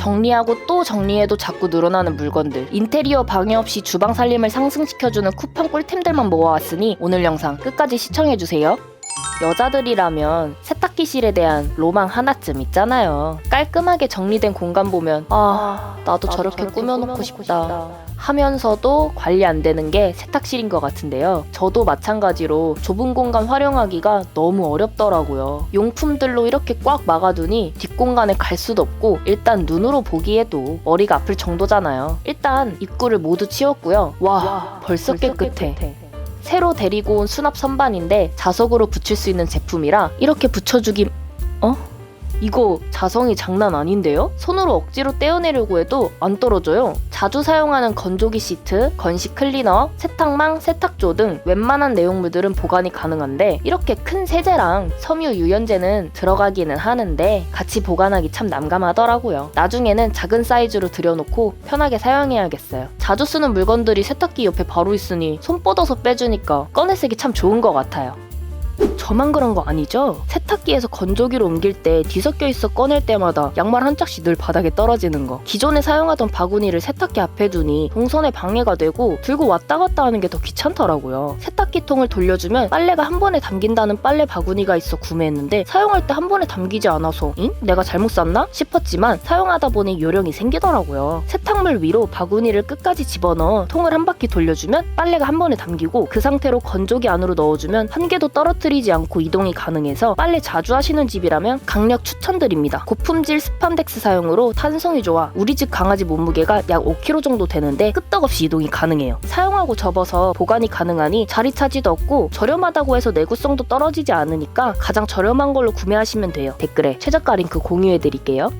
정리하고 또 정리해도 자꾸 늘어나는 물건들, 인테리어 방해 없이 주방 살림을 상승시켜주는 쿠팡 꿀템들만 모아왔으니 오늘 영상 끝까지 시청해주세요. 여자들이라면 세탁기실에 대한 로망 하나쯤 있잖아요. 깔끔하게 정리된 공간 보면 나도 저렇게 꾸며놓고 싶다 하면서도 관리 안 되는 게 세탁실인 것 같은데요. 저도 마찬가지로 좁은 공간 활용하기가 너무 어렵더라고요. 용품들로 이렇게 꽉 막아두니 뒷공간에 갈 수도 없고 일단 눈으로 보기에도 머리가 아플 정도잖아요. 일단 입구를 모두 치웠고요. 와, 벌써 깨끗해. 새로 데리고 온 수납 선반인데 자석으로 붙일 수 있는 제품이라 이렇게 붙여주기... 이거 자성이 장난 아닌데요? 손으로 억지로 떼어내려고 해도 안 떨어져요. 자주 사용하는 건조기 시트, 건식 클리너, 세탁망, 세탁조 등 웬만한 내용물들은 보관이 가능한데 이렇게 큰 세제랑 섬유 유연제는 들어가기는 하는데 같이 보관하기 참 난감하더라고요. 나중에는 작은 사이즈로 들여놓고 편하게 사용해야겠어요. 자주 쓰는 물건들이 세탁기 옆에 바로 있으니 손 뻗어서 빼주니까 꺼내 쓰기 참 좋은 것 같아요. 저만 그런 거 아니죠? 세탁기에서 건조기로 옮길 때 뒤섞여 있어 꺼낼 때마다 양말 한 짝씩 늘 바닥에 떨어지는 거. 기존에 사용하던 바구니를 세탁기 앞에 두니 동선에 방해가 되고 들고 왔다 갔다 하는 게 더 귀찮더라고요. 세탁기통을 돌려주면 빨래가 한 번에 담긴다는 빨래 바구니가 있어 구매했는데 사용할 때 한 번에 담기지 않아서 내가 잘못 샀나? 싶었지만 사용하다 보니 요령이 생기더라고요. 세탁물 위로 바구니를 끝까지 집어넣어 통을 한 바퀴 돌려주면 빨래가 한 번에 담기고 그 상태로 건조기 안으로 넣어주면 한 개도 떨어뜨리지 않고 이동이 가능해서 빨래 자주 하시는 집이라면 강력 추천드립니다. 고품질 스판덱스 사용으로 탄성이 좋아 우리 집 강아지 몸무게가 약 5kg 정도 되는데 끄떡없이 이동이 가능해요. 사용하고 접어서 보관이 가능하니 자리 차지도 없고 저렴하다고 해서 내구성도 떨어지지 않으니까 가장 저렴한 걸로 구매하시면 돼요. 댓글에 최저가 링크 공유해드릴게요.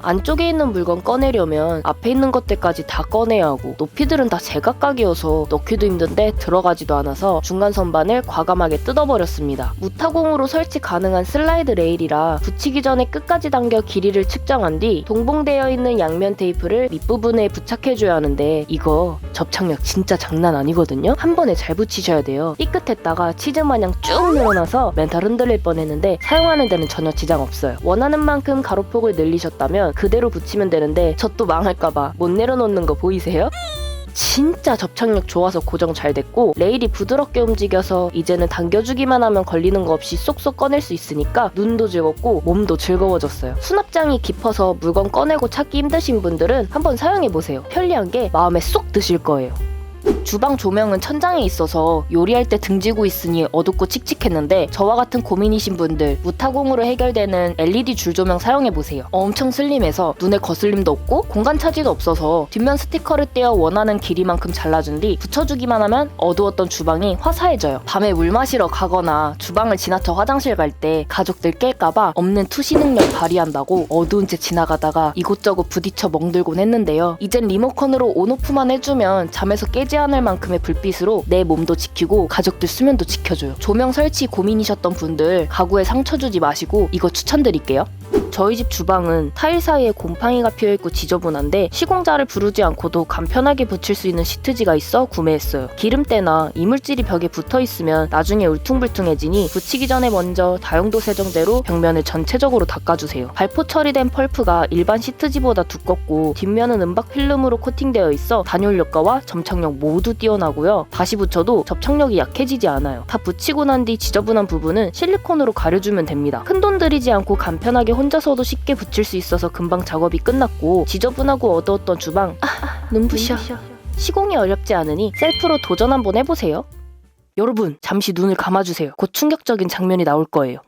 안쪽에 있는 물건 꺼내려면 앞에 있는 것들까지 다 꺼내야 하고 높이들은 다 제각각이어서 넣기도 힘든데 들어가지도 않아서 중간 선반을 과감하게 뜯어버렸습니다. 무타공으로 설치 가능한 슬라이드 레일이라 붙이기 전에 끝까지 당겨 길이를 측정한 뒤 동봉되어 있는 양면 테이프를 밑부분에 부착해줘야 하는데 이거 접착력 진짜 장난 아니거든요. 한 번에 잘 붙이셔야 돼요. 삐끗했다가 치즈 마냥 쭉 늘어나서 멘탈 흔들릴 뻔했는데 사용하는 데는 전혀 지장 없어요. 원하는 만큼 가로폭을 늘리셨다면 그대로 붙이면 되는데 저 또 망할까봐 못 내려놓는 거 보이세요? 진짜 접착력 좋아서 고정 잘 됐고 레일이 부드럽게 움직여서 이제는 당겨주기만 하면 걸리는 거 없이 쏙쏙 꺼낼 수 있으니까 눈도 즐겁고 몸도 즐거워졌어요. 수납장이 깊어서 물건 꺼내고 찾기 힘드신 분들은 한번 사용해보세요. 편리한 게 마음에 쏙 드실 거예요. 주방 조명은 천장에 있어서 요리할 때 등지고 있으니 어둡고 칙칙했는데 저와 같은 고민이신 분들 무타공으로 해결되는 LED 줄 조명 사용해보세요. 엄청 슬림해서 눈에 거슬림도 없고 공간 차지도 없어서 뒷면 스티커를 떼어 원하는 길이만큼 잘라준 뒤 붙여주기만 하면 어두웠던 주방이 화사해져요. 밤에 물 마시러 가거나 주방을 지나쳐 화장실 갈 때 가족들 깰까봐 없는 투시 능력 발휘한다고 어두운 채 지나가다가 이곳저곳 부딪혀 멍들곤 했는데요. 이젠 리모컨으로 온오프만 해주면 잠에서 깨지 않을 만큼의 불빛으로 내 몸도 지키고 가족들 수면도 지켜줘요. 조명 설치 고민이셨던 분들 가구에 상처 주지 마시고 이거 추천드릴게요. 저희 집 주방은 타일 사이에 곰팡이가 피어있고 지저분한데 시공자를 부르지 않고도 간편하게 붙일 수 있는 시트지가 있어 구매했어요. 기름때나 이물질이 벽에 붙어있으면 나중에 울퉁불퉁해지니 붙이기 전에 먼저 다용도 세정제로 벽면을 전체적으로 닦아주세요. 발포 처리된 펄프가 일반 시트지보다 두껍고 뒷면은 은박 필름으로 코팅되어 있어 단열 효과와 점착력 모두 뛰어나고요. 다시 붙여도 접착력이 약해지지 않아요. 다 붙이고 난 뒤 지저분한 부분은 실리콘으로 가려주면 됩니다. 큰돈 들이지 않고 간편하게 혼자서도 쉽게 붙일 수 있어서 금방 작업이 끝났고 지저분하고 어두웠던 주방 눈부셔. 시공이 어렵지 않으니 셀프로 도전 한번 해보세요. 여러분 잠시 눈을 감아주세요. 곧 충격적인 장면이 나올 거예요.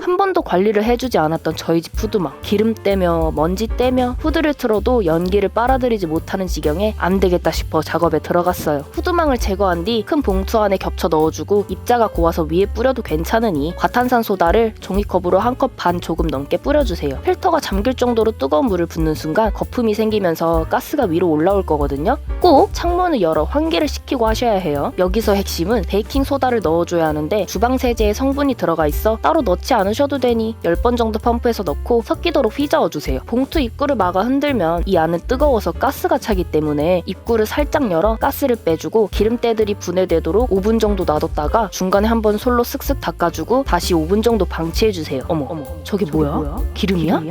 한 번도 관리를 해주지 않았던 저희 집 후드막 기름 떼며 먼지 떼며 후드를 틀어도 연기를 빨아들이지 못하는 지경에 안 되겠다 싶어 작업에 들어갔어요. 후드망을 제거한 뒤 큰 봉투 안에 겹쳐 넣어주고 입자가 고와서 위에 뿌려도 괜찮으니 과탄산소다를 종이컵으로 한 컵 반 조금 넘게 뿌려주세요. 필터가 잠길 정도로 뜨거운 물을 붓는 순간 거품이 생기면서 가스가 위로 올라올 거거든요. 꼭 창문을 열어 환기를 시키고 하셔야 해요. 여기서 핵심은 베이킹소다를 넣어줘야 하는데 주방세제에 성분이 들어가 있어 따로 넣지 않으셔도 되니 10번 정도 펌프해서 넣고 섞이도록 휘저어주세요. 봉투 입구를 막아 흔들면 이 안은 뜨거워서 가스가 차기 때문에 입구를 살짝 열어 가스를 빼주고 기름때들이 분해되도록 5분 정도 놔뒀다가 중간에 한번 솔로 쓱쓱 닦아주고 다시 5분 정도 방치해주세요. 어머 저게 뭐야? 기름이야?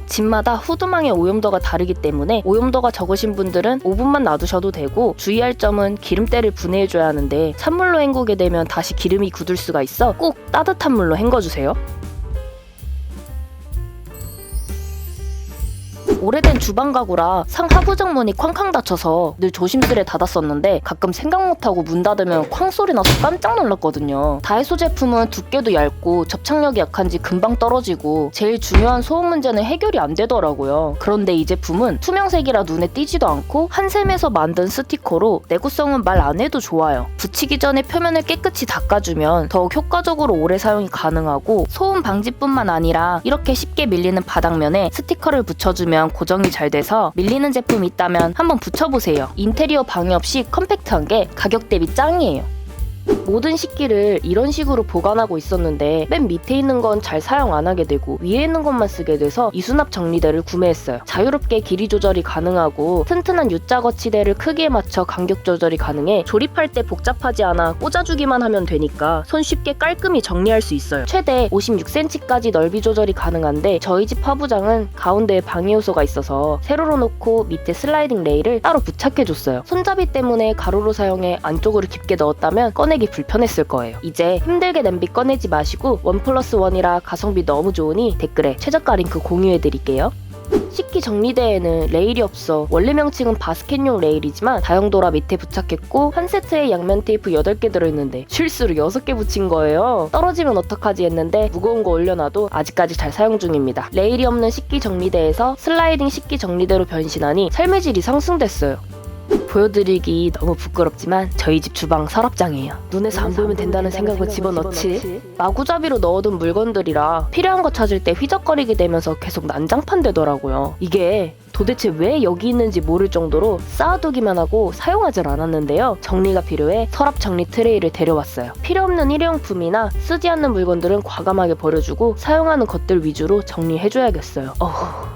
집마다 후드망의 오염도가 다르기 때문에 오염도가 적으신 분들은 5분만 놔두셔도 되고, 주의할 점은 기름때를 분해해줘야 하는데 찬물로 헹구게 되면 다시 기름이 굳을 수가 있어 꼭 따뜻한 물로 헹궈주세요. 오래된 주방 가구라 상하부 정문이 쾅쾅 닫혀서 늘 조심스레 닫았었는데 가끔 생각 못하고 문 닫으면 쾅 소리 나서 깜짝 놀랐거든요. 다이소 제품은 두께도 얇고 접착력이 약한지 금방 떨어지고 제일 중요한 소음 문제는 해결이 안 되더라고요. 그런데 이 제품은 투명색이라 눈에 띄지도 않고 한샘에서 만든 스티커로 내구성은 말 안 해도 좋아요. 붙이기 전에 표면을 깨끗이 닦아주면 더욱 효과적으로 오래 사용이 가능하고, 소음 방지뿐만 아니라 이렇게 쉽게 밀리는 바닥면에 스티커를 붙여주면 고정이 잘 돼서 밀리는 제품이 있다면 한번 붙여보세요. 인테리어 방해 없이 컴팩트한 게 가격 대비 짱이에요. 모든 식기를 이런 식으로 보관하고 있었는데 맨 밑에 있는 건 잘 사용 안 하게 되고 위에 있는 것만 쓰게 돼서 이수납 정리대를 구매했어요. 자유롭게 길이 조절이 가능하고 튼튼한 U자 거치대를 크기에 맞춰 간격 조절이 가능해 조립할 때 복잡하지 않아 꽂아주기만 하면 되니까 손쉽게 깔끔히 정리할 수 있어요. 최대 56cm까지 넓이 조절이 가능한데 저희 집 화부장은 가운데에 방해 요소가 있어서 세로로 놓고 밑에 슬라이딩 레일을 따로 부착해줬어요. 손잡이 때문에 가로로 사용해 안쪽으로 깊게 넣었다면 꺼내기 불편했을 거예요. 이제 힘들게 냄비 꺼내지 마시고 1+1이라 가성비 너무 좋으니 댓글에 최저가 링크 공유해드릴게요. 식기 정리대에는 레일이 없어 원래 명칭은 바스켓용 레일이지만 다용도라 밑에 부착했고, 한 세트에 양면 테이프 8개 들어있는데 실수로 6개 붙인 거예요. 떨어지면 어떡하지 했는데 무거운 거 올려놔도 아직까지 잘 사용 중입니다. 레일이 없는 식기 정리대에서 슬라이딩 식기 정리대로 변신하니 삶의 질이 상승됐어요. 보여드리기 너무 부끄럽지만 저희 집 주방 서랍장이에요. 눈에서 안 보이면 된다는 생각으로 집어넣지. 마구잡이로 넣어둔 물건들이라 필요한 거 찾을 때 휘적거리게 되면서 계속 난장판 되더라고요. 이게 도대체 왜 여기 있는지 모를 정도로 쌓아두기만 하고 사용하질 않았는데요. 정리가 필요해 서랍 정리 트레이를 데려왔어요. 필요 없는 일회용품이나 쓰지 않는 물건들은 과감하게 버려주고 사용하는 것들 위주로 정리해줘야겠어요.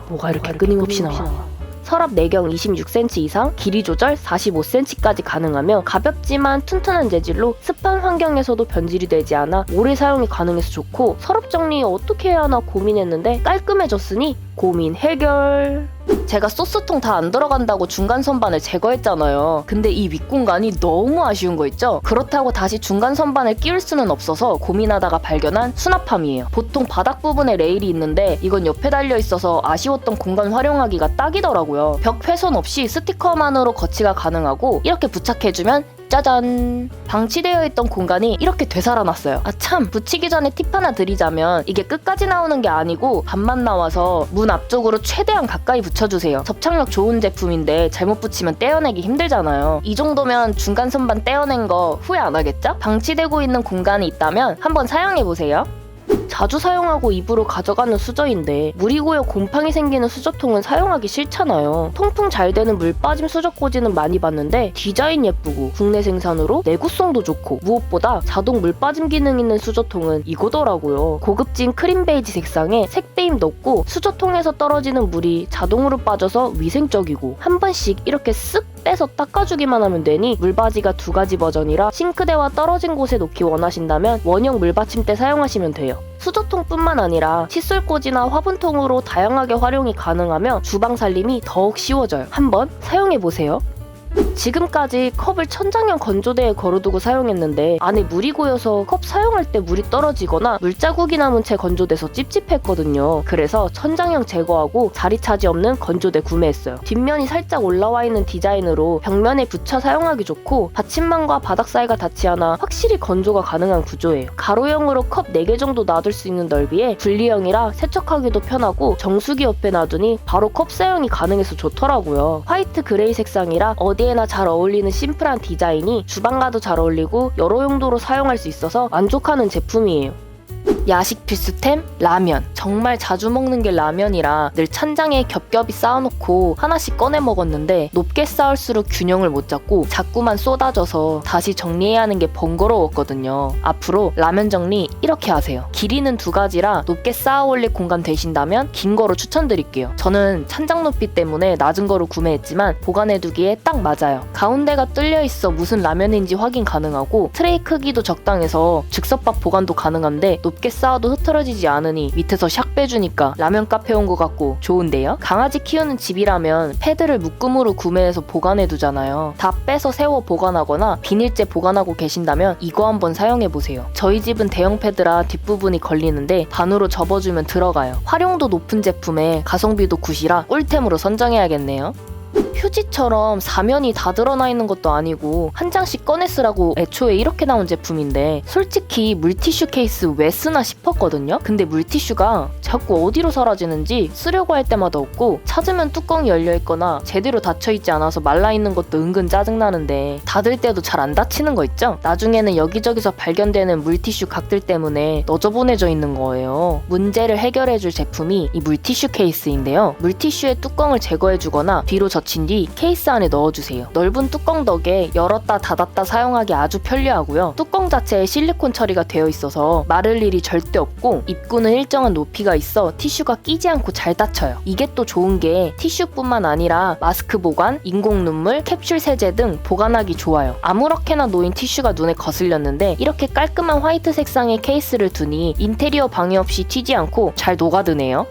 뭐가 이렇게 끊임없이 나와. 서랍 내경 26cm 이상, 길이 조절 45cm까지 가능하며 가볍지만 튼튼한 재질로 습한 환경에서도 변질이 되지 않아 오래 사용이 가능해서 좋고, 서랍 정리 어떻게 해야 하나 고민했는데 깔끔해졌으니 고민 해결! 제가 소스통 다 안 들어간다고 중간 선반을 제거했잖아요. 근데 이 윗공간이 너무 아쉬운 거 있죠? 그렇다고 다시 중간 선반을 끼울 수는 없어서 고민하다가 발견한 수납함이에요. 보통 바닥 부분에 레일이 있는데 이건 옆에 달려있어서 아쉬웠던 공간 활용하기가 딱이더라고요. 벽 훼손 없이 스티커만으로 거치가 가능하고, 이렇게 부착해주면 짜잔! 방치되어 있던 공간이 이렇게 되살아났어요. 참! 붙이기 전에 팁 하나 드리자면 이게 끝까지 나오는 게 아니고 반만 나와서 문 앞쪽으로 최대한 가까이 붙여주세요. 접착력 좋은 제품인데 잘못 붙이면 떼어내기 힘들잖아요. 이 정도면 중간 선반 떼어낸 거 후회 안 하겠죠? 방치되고 있는 공간이 있다면 한번 사용해보세요. 자주 사용하고 입으로 가져가는 수저인데 물이 고여 곰팡이 생기는 수저통은 사용하기 싫잖아요. 통풍 잘 되는 물 빠짐 수저 꽂이는 많이 봤는데 디자인 예쁘고 국내 생산으로 내구성도 좋고 무엇보다 자동 물 빠짐 기능 있는 수저통은 이거더라고요. 고급진 크림 베이지 색상에 색배임 넣고 수저통에서 떨어지는 물이 자동으로 빠져서 위생적이고, 한 번씩 이렇게 쓱 빼서 닦아주기만 하면 되니 물받이가 2가지 버전이라 싱크대와 떨어진 곳에 놓기 원하신다면 원형 물받침대 사용하시면 돼요. 수저통뿐만 아니라 칫솔꽂이나 화분통으로 다양하게 활용이 가능하며 주방 살림이 더욱 쉬워져요. 한번 사용해보세요. 지금까지 컵을 천장형 건조대에 걸어두고 사용했는데 안에 물이 고여서 컵 사용할 때 물이 떨어지거나 물자국이 남은 채 건조돼서 찝찝했거든요. 그래서 천장형 제거하고 자리 차지 없는 건조대 구매했어요. 뒷면이 살짝 올라와 있는 디자인으로 벽면에 붙여 사용하기 좋고, 받침망과 바닥 사이가 닿지 않아 확실히 건조가 가능한 구조예요. 가로형으로 컵 4개 정도 놔둘 수 있는 넓이에 분리형이라 세척하기도 편하고, 정수기 옆에 놔두니 바로 컵 사용이 가능해서 좋더라고요. 화이트 그레이 색상이라 어디에나 잘 어울리는 심플한 디자인이 주방과도 잘 어울리고 여러 용도로 사용할 수 있어서 만족하는 제품이에요. 야식 필수템 라면. 정말 자주 먹는 게 라면이라 늘 찬장에 겹겹이 쌓아놓고 하나씩 꺼내 먹었는데 높게 쌓을수록 균형을 못 잡고 자꾸만 쏟아져서 다시 정리해야 하는 게 번거로웠거든요. 앞으로 라면 정리 이렇게 하세요. 길이는 2가지라 높게 쌓아 올릴 공간 되신다면 긴 거로 추천드릴게요. 저는 찬장 높이 때문에 낮은 거로 구매했지만 보관해두기에 딱 맞아요. 가운데가 뚫려 있어 무슨 라면인지 확인 가능하고 트레이 크기도 적당해서 즉석밥 보관도 가능한데 높게 쌓아도 흐트러지지 않으니 밑에서 샥 빼주니까 라면 카페 온 것 같고 좋은데요? 강아지 키우는 집이라면 패드를 묶음으로 구매해서 보관해두잖아요. 다 빼서 세워 보관하거나 비닐째 보관하고 계신다면 이거 한번 사용해보세요. 저희 집은 대형 패드라 뒷부분이 걸리는데 반으로 접어주면 들어가요. 활용도 높은 제품에 가성비도 굿이라 꿀템으로 선정해야겠네요. 휴지처럼 사면이 다 드러나 있는 것도 아니고 한 장씩 꺼내 쓰라고 애초에 이렇게 나온 제품인데 솔직히 물티슈 케이스 왜 쓰나 싶었거든요. 근데 물티슈가 자꾸 어디로 사라지는지 쓰려고 할 때마다 없고 찾으면 뚜껑이 열려있거나 제대로 닫혀있지 않아서 말라있는 것도 은근 짜증나는데 닫을 때도 잘 안 닫히는 거 있죠? 나중에는 여기저기서 발견되는 물티슈 각들 때문에 너저보내져 있는 거예요. 문제를 해결해줄 제품이 이 물티슈 케이스인데요. 물티슈의 뚜껑을 제거해주거나 뒤로 젖힌 뒤 케이스 안에 넣어주세요. 넓은 뚜껑 덕에 열었다 닫았다 사용하기 아주 편리하고요. 뚜껑 자체에 실리콘 처리가 되어 있어서 마를 일이 절대 없고 입구는 일정한 높이가 있어 티슈가 끼지 않고 잘 닫혀요. 이게 또 좋은 게 티슈뿐만 아니라 마스크 보관, 인공 눈물, 캡슐 세제 등 보관하기 좋아요. 아무렇게나 놓인 티슈가 눈에 거슬렸는데 이렇게 깔끔한 화이트 색상의 케이스를 두니 인테리어 방해 없이 튀지 않고 잘 녹아드네요.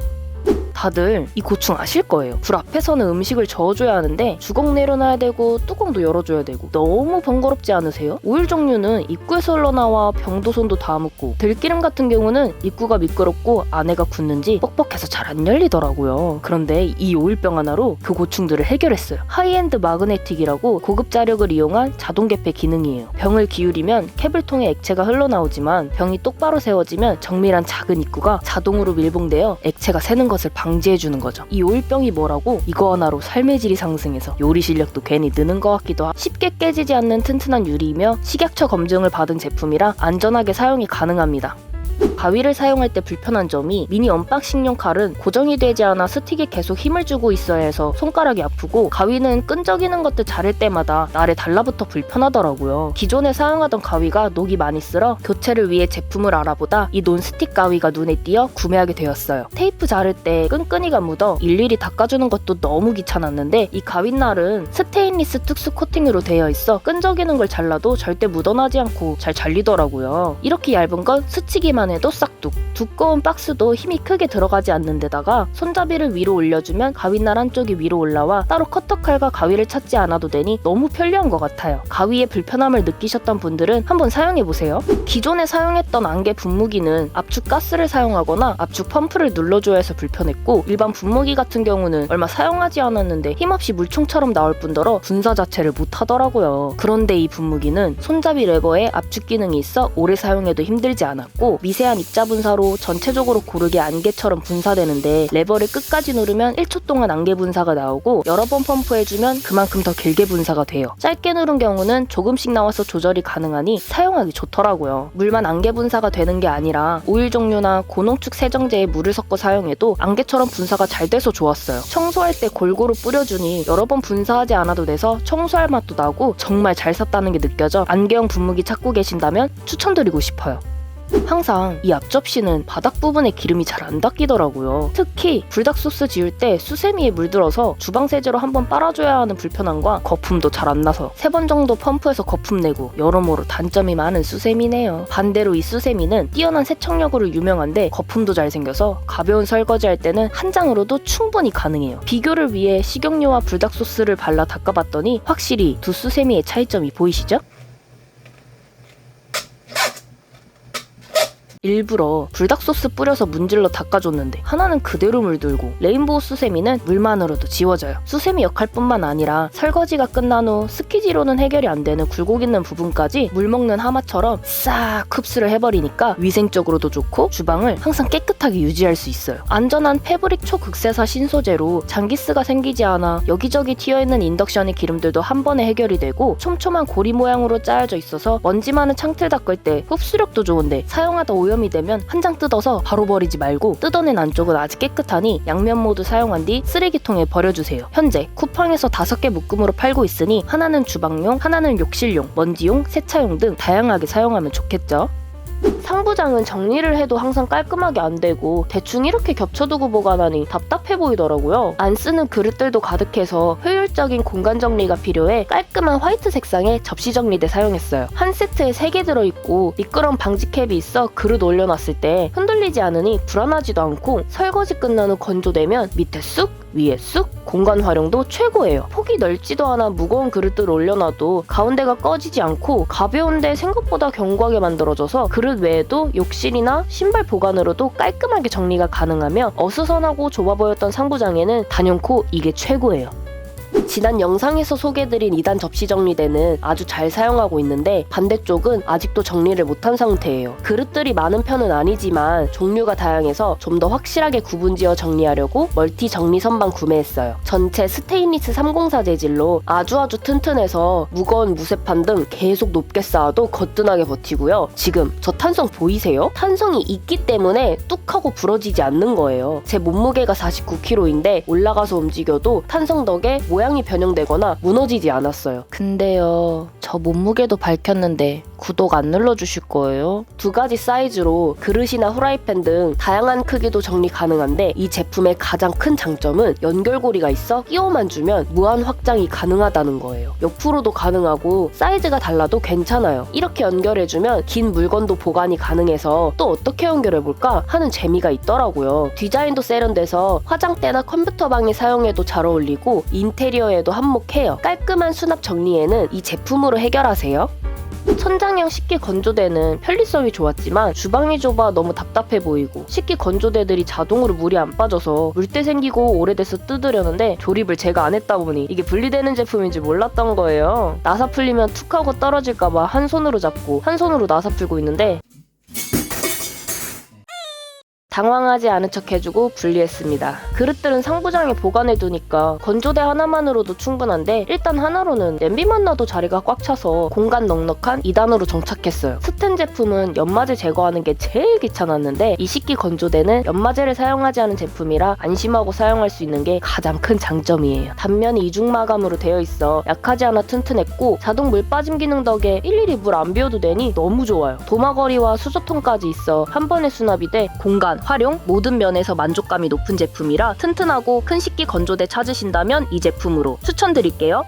다들 이 고충 아실 거예요. 불 앞에서는 음식을 저어줘야 하는데 주걱 내려놔야 되고 뚜껑도 열어줘야 되고 너무 번거롭지 않으세요? 오일 종류는 입구에서 흘러나와 병도 손도 다 묻고 들기름 같은 경우는 입구가 미끄럽고 안에가 굳는지 뻑뻑해서 잘 안 열리더라고요. 그런데 이 오일병 하나로 그 고충들을 해결했어요. 하이엔드 마그네틱이라고 고급 자력을 이용한 자동 개폐 기능이에요. 병을 기울이면 캡을 통해 액체가 흘러나오지만 병이 똑바로 세워지면 정밀한 작은 입구가 자동으로 밀봉되어 액체가 새는 것을 방지해주는 거죠. 이 오일병이 뭐라고 이거 하나로 삶의 질이 상승해서 요리 실력도 괜히 느는 것 같기도 하고 쉽게 깨지지 않는 튼튼한 유리이며 식약처 검증을 받은 제품이라 안전하게 사용이 가능합니다. 가위를 사용할 때 불편한 점이 미니 언박싱용 칼은 고정이 되지 않아 스틱에 계속 힘을 주고 있어야 해서 손가락이 아프고 가위는 끈적이는 것들 자를 때마다 날에 달라붙어 불편하더라고요. 기존에 사용하던 가위가 녹이 많이 쓸어 교체를 위해 제품을 알아보다 이 논스틱 가위가 눈에 띄어 구매하게 되었어요. 테이프 자를 때 끈끈이가 묻어 일일이 닦아주는 것도 너무 귀찮았는데 이 가위날은 스테인리스 특수 코팅으로 되어 있어 끈적이는 걸 잘라도 절대 묻어나지 않고 잘 잘리더라고요. 이렇게 얇은 건 스치기만 해도 싹둑. 두꺼운 박스도 힘이 크게 들어가지 않는 데다가 손잡이를 위로 올려주면 가위날 한쪽이 위로 올라와 따로 커터칼과 가위를 찾지 않아도 되니 너무 편리한 것 같아요. 가위의 불편함을 느끼셨던 분들은 한번 사용해보세요. 기존에 사용했던 안개 분무기는 압축 가스를 사용하거나 압축 펌프를 눌러줘야 해서 불편했고 일반 분무기 같은 경우는 얼마 사용하지 않았는데 힘없이 물총처럼 나올 뿐더러 분사 자체를 못하더라고요. 그런데 이 분무기는 손잡이 레버에 압축 기능이 있어 오래 사용해도 힘들지 않았고 미세한 입자 분사로 전체적으로 고르게 안개처럼 분사되는데 레버를 끝까지 누르면 1초 동안 안개 분사가 나오고 여러 번 펌프해주면 그만큼 더 길게 분사가 돼요. 짧게 누른 경우는 조금씩 나와서 조절이 가능하니 사용하기 좋더라고요. 물만 안개 분사가 되는 게 아니라 오일 종류나 고농축 세정제에 물을 섞어 사용해도 안개처럼 분사가 잘 돼서 좋았어요. 청소할 때 골고루 뿌려주니 여러 번 분사하지 않아도 돼서 청소할 맛도 나고 정말 잘 샀다는 게 느껴져 안개형 분무기 찾고 계신다면 추천드리고 싶어요. 항상 이 앞접시는 바닥 부분에 기름이 잘 안 닦이더라고요. 특히 불닭 소스 지을 때 수세미에 물들어서 주방 세제로 한번 빨아줘야 하는 불편함과 거품도 잘 안 나서 3번 정도 펌프해서 거품 내고 여러모로 단점이 많은 수세미네요. 반대로 이 수세미는 뛰어난 세척력으로 유명한데 거품도 잘 생겨서 가벼운 설거지 할 때는 한 장으로도 충분히 가능해요. 비교를 위해 식용유와 불닭 소스를 발라 닦아봤더니 확실히 두 수세미의 차이점이 보이시죠? 일부러 불닭소스 뿌려서 문질러 닦아줬는데 하나는 그대로 물들고 레인보우 수세미는 물만으로도 지워져요. 수세미 역할뿐만 아니라 설거지가 끝난 후 스키지로는 해결이 안 되는 굴곡 있는 부분까지 물 먹는 하마처럼 싹 흡수를 해버리니까 위생적으로도 좋고 주방을 항상 깨끗하게 유지할 수 있어요. 안전한 패브릭 초극세사 신소재로 장기스가 생기지 않아 여기저기 튀어있는 인덕션의 기름들도 한 번에 해결이 되고 촘촘한 고리 모양으로 짜여져 있어서 먼지 많은 창틀 닦을 때 흡수력도 좋은데 사용하다 오염이 되면 한 장 뜯어서 바로 버리지 말고 뜯어낸 안쪽은 아직 깨끗하니 양면 모두 사용한 뒤 쓰레기통에 버려주세요. 현재 쿠팡에서 5개 묶음으로 팔고 있으니 하나는 주방용, 하나는 욕실용, 먼지용, 세차용 등 다양하게 사용하면 좋겠죠. 상부장은 정리를 해도 항상 깔끔하게 안 되고 대충 이렇게 겹쳐두고 보관하니 답답해 보이더라고요. 안 쓰는 그릇들도 가득해서 효율적인 공간 정리가 필요해 깔끔한 화이트 색상의 접시 정리대 사용했어요. 한 세트에 3개 들어있고 미끄럼 방지 캡이 있어 그릇 올려놨을 때 흔들리지 않으니 불안하지도 않고 설거지 끝난 후 건조되면 밑에 쑥 위에 쑥 공간 활용도 최고예요. 폭이 넓지도 않아 무거운 그릇들 올려놔도 가운데가 꺼지지 않고 가벼운데 생각보다 견고하게 만들어져서 그릇 외에도 욕실이나 신발 보관으로도 깔끔하게 정리가 가능하며 어수선하고 좁아 보였던 상부장에는 단연코 이게 최고예요. 지난 영상에서 소개해드린 2단 접시 정리대는 아주 잘 사용하고 있는데 반대쪽은 아직도 정리를 못한 상태예요. 그릇들이 많은 편은 아니지만 종류가 다양해서 좀 더 확실하게 구분지어 정리하려고 멀티 정리 선반 구매했어요. 전체 스테인리스 304 재질로 아주 튼튼해서 무거운 무쇠판 등 계속 높게 쌓아도 거뜬하게 버티고요. 지금 저 탄성 보이세요? 탄성이 있기 때문에 뚝 하고 부러지지 않는 거예요. 제 몸무게가 49kg인데 올라가서 움직여도 탄성 덕에 모양이 변형되거나 무너지지 않았어요. 근데요, 저 몸무게도 밝혔는데 구독 안 눌러주실 거예요? 2가지 사이즈로 그릇이나 후라이팬 등 다양한 크기도 정리 가능한데 이 제품의 가장 큰 장점은 연결고리가 있어 끼워만 주면 무한 확장이 가능하다는 거예요. 옆으로도 가능하고 사이즈가 달라도 괜찮아요. 이렇게 연결해주면 긴 물건도 보관이 가능해서 또 어떻게 연결해볼까 하는 재미가 있더라고요. 디자인도 세련돼서 화장대나 컴퓨터방에 사용해도 잘 어울리고 인테리어에도 한몫해요. 깔끔한 수납 정리에는 이 제품으로 해결하세요. 천장형 식기 건조대는 편리성이 좋았지만 주방이 좁아 너무 답답해 보이고 식기 건조대들이 자동으로 물이 안 빠져서 물때 생기고 오래돼서 뜯으려는데 조립을 제가 안 했다 보니 이게 분리되는 제품인지 몰랐던 거예요. 나사 풀리면 툭 하고 떨어질까봐 한 손으로 잡고 한 손으로 나사 풀고 있는데 당황하지 않은 척 해주고 분리했습니다. 그릇들은 상부장에 보관해두니까 건조대 하나만으로도 충분한데 일단 하나로는 냄비만 놔도 자리가 꽉 차서 공간 넉넉한 2단으로 정착했어요. 스텐 제품은 연마제 제거하는 게 제일 귀찮았는데 이 식기 건조대는 연마제를 사용하지 않은 제품이라 안심하고 사용할 수 있는 게 가장 큰 장점이에요. 단면이 이중 마감으로 되어 있어 약하지 않아 튼튼했고 자동 물 빠짐 기능 덕에 일일이 물 안 비워도 되니 너무 좋아요. 도마거리와 수저통까지 있어 한 번에 수납이 돼 공간 활용 모든 면에서 만족감이 높은 제품이라 튼튼하고 큰 식기 건조대 찾으신다면 이 제품으로 추천드릴게요.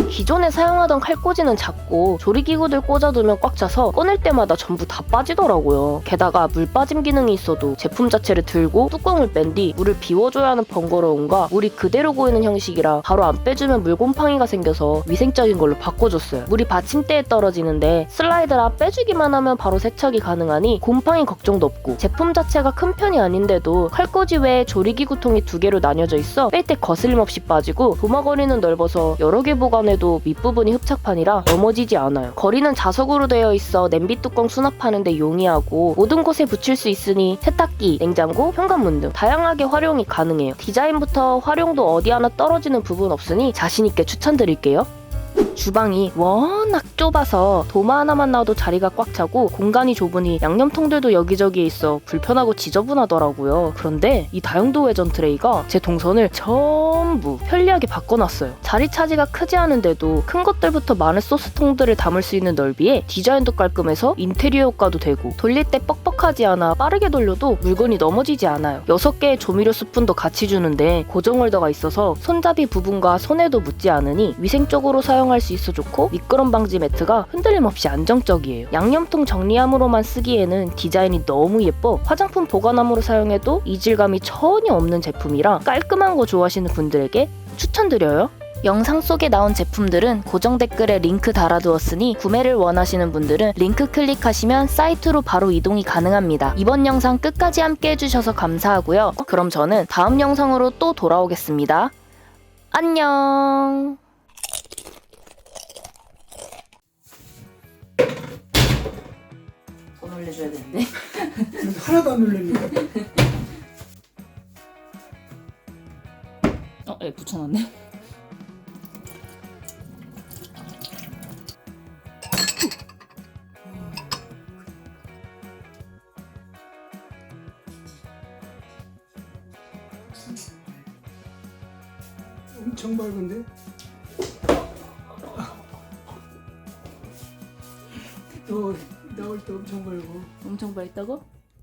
기존에 사용하던 칼꽂이는 작고 조리기구들 꽂아두면 꽉 차서 꺼낼 때마다 전부 다 빠지더라고요. 게다가 물 빠짐 기능이 있어도 제품 자체를 들고 뚜껑을 뺀 뒤 물을 비워줘야 하는 번거로움과 물이 그대로 고이는 형식이라 바로 안 빼주면 물 곰팡이가 생겨서 위생적인 걸로 바꿔줬어요. 물이 받침대에 떨어지는데 슬라이드라 빼주기만 하면 바로 세척이 가능하니 곰팡이 걱정도 없고 제품 자체가 큰 편이 아닌데도 칼꽂이 외에 조리기구통이 2개로 나뉘어져 있어 뺄 때 거슬림없이 빠지고 도마거리는 넓어서 여러 개 보관해도 밑부분이 흡착판이라 넘어지지 않아요. 거리는 자석으로 되어 있어 냄비 뚜껑 수납하는데 용이하고 모든 곳에 붙일 수 있으니 세탁기, 냉장고, 현관문 등 다양하게 활용이 가능해요. 디자인부터 활용도 어디 하나 떨어지는 부분 없으니 자신있게 추천드릴게요. 주방이 워낙 좁아서 도마 하나만 놔도 자리가 꽉 차고 공간이 좁으니 양념통들도 여기저기에 있어 불편하고 지저분하더라고요. 그런데 이 다용도 회전 트레이가 제 동선을 전부 편리하게 바꿔놨어요. 자리 차지가 크지 않은데도 큰 것들부터 많은 소스통들을 담을 수 있는 넓이에 디자인도 깔끔해서 인테리어 효과도 되고 돌릴 때 뻑뻑하지 않아 빠르게 돌려도 물건이 넘어지지 않아요. 6개의 조미료 스푼도 같이 주는데 고정 홀더가 있어서 손잡이 부분과 손에도 묻지 않으니 위생적으로 사용할 수 있어 좋고 미끄럼 방지 매트가 흔들림 없이 안정적이에요. 양념통 정리함으로만 쓰기에는 디자인이 너무 예뻐 화장품 보관함으로 사용해도 이질감이 전혀 없는 제품이라 깔끔한 거 좋아하시는 분들에게 추천드려요. 영상 속에 나온 제품들은 고정 댓글에 링크 달아두었으니 구매를 원하시는 분들은 링크 클릭하시면 사이트로 바로 이동이 가능합니다. 이번 영상 끝까지 함께 해주셔서 감사하고요. 그럼 저는 다음 영상으로 또 돌아오겠습니다. 안녕. 더 놀려줘야 되는데. 하나도 안 놀랍니다. 예, 붙여놨네. 엄청 밝은데? 너 나올 때 엄청 밝고. 엄청 밝다고?